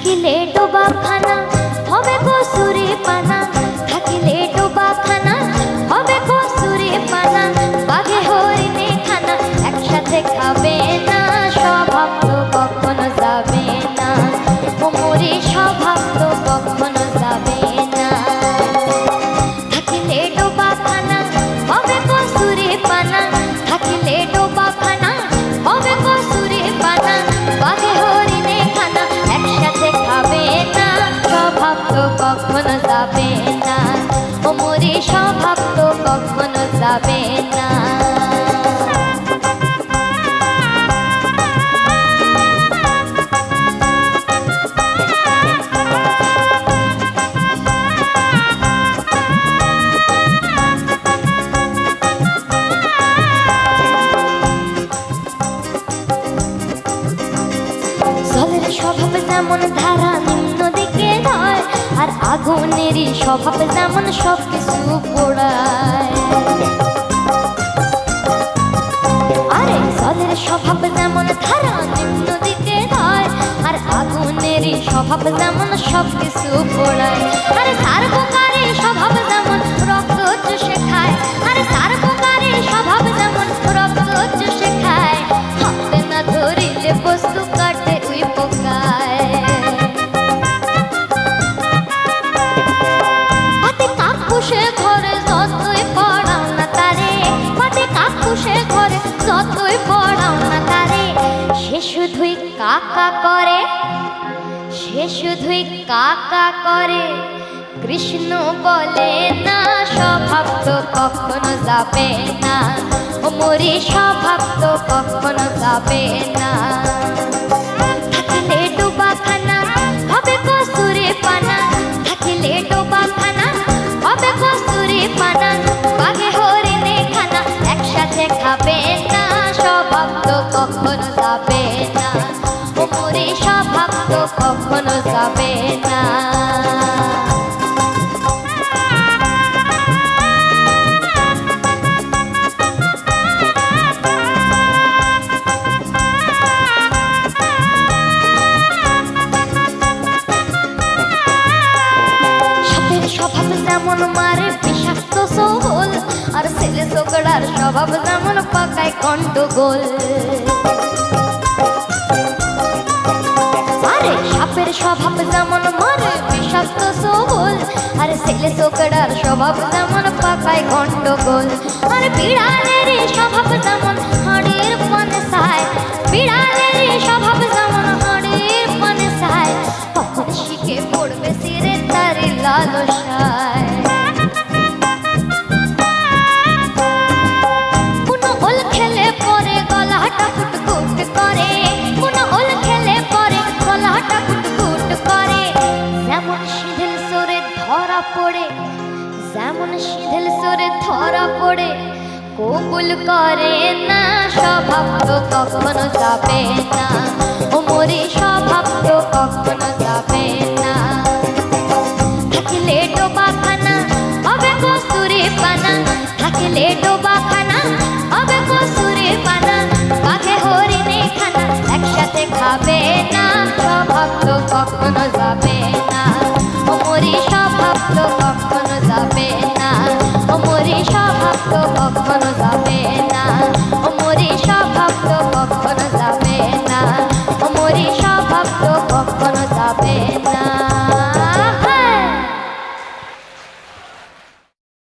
থাকিলে ডোবাখানা হবে কসুরি পানা, থাকিলে ডোবাখানা হবে কসুরি পানা। বাঘে হরিণে খানা একসাথে খাবে না, স্বভাব তো কখনো যাবে না, মোরে স্বভাব তো কখনো যাবে না। থাকিলে ডোবাখানা হবে কসুরি পানা, থাকিলে ডোবাখানা হবে কসুরি পানা। বাঘে হরিণে খানা একসাথে খাবে না, স্বভাব তো কখনো যাবে না, মোরে স্বভাব তো কখনো যাবে না। জলের স্বভাব যেমন ধারা নিম্ন দিকে হয়, আর আগুনেরই স্বভাব যেমন সবকিছু পোড়ায়। আরে জলের স্বভাব যেমন ধারা নিম্ন দিকে হয়, আর আগুনেরই স্বভাব যেমন সবকিছু পোড়ায়। আরে সার্বকারী স্বভাব যেমন রক্ত চুষে খায়, আরে সার্বকারী স্বভাব যেমন রক্ত চুষে খায়। হাতে না ধরিলে বস্তু কাটে উই পোকায়। পাতে কাকুশে ঘরে যতই পড়াও না তারে, পাতে কাকুশে ঘরে যতই পড়াও না তারে, সে শুধুই কাকা করে, সে শুধুই কাকা করে। কৃষ্ণ বলে না স্বভাব তো কখনো যাবে না, মোরে স্বভাব তো কখনো যাবে না। থাকিলে ডোবাখানা হবে কসুরি পানা, থাকিলে ডোবাখানা হবে কসুরি পানা। বাঘে হরিণে খানা একসাথে খাবে না, স্বভাব তো কখনো যাবে না, মোরে স্বভাব তো কখনো যাবে না। স্বভাব যেমন মারে বিষাক্ত সোহল, আর ছেলে ছোকরার স্বভাব যেমন পাকায় গন্ডগোল। আরে সাপের স্বভাব যেমন মারে বিষাক্ত সোহল, আর ছেলে ছোকরার স্বভাব যেমন পাকায় গন্ডগোল। আর বিড়ালের স্বভাব যেমন হাড়ের পানে চায়, বিড়ালের স্বভাব যেমন হাড়ের পানে চায়। কখন শিখে পড়বে সিরে তারে লালসায়। কোন ওল খেলে পরে গলাটা কুটকুট করে, কোন ওল খেলে পরে গলাটা কুটকুট করে। যেমন সিঁধেল সরে ধরা পড়ে, যেমন সিঁধেল সরে ধরা পড়ে, কবুল করে না, স্বভাব তো কখনো যাবে না, মোরে স্বভাব তো কখনো যাবে না। থাকিলে ডোবাখানা হবে কসুরি পানা, থাকিলে ডোবাখানা হবে কসুরি পানা। বাঘে হরিণে খানা একসাথে খাবে না, স্বভাব তো কখনো যাবে না, মোরে স্বভাব তো কখনো যাবে না, মোরে স্বভাব তো কখনো যাবে না, মোরে স্বভাব তো কখনো যাবে না, মোরে স্বভাব তো কখনো যাবে না।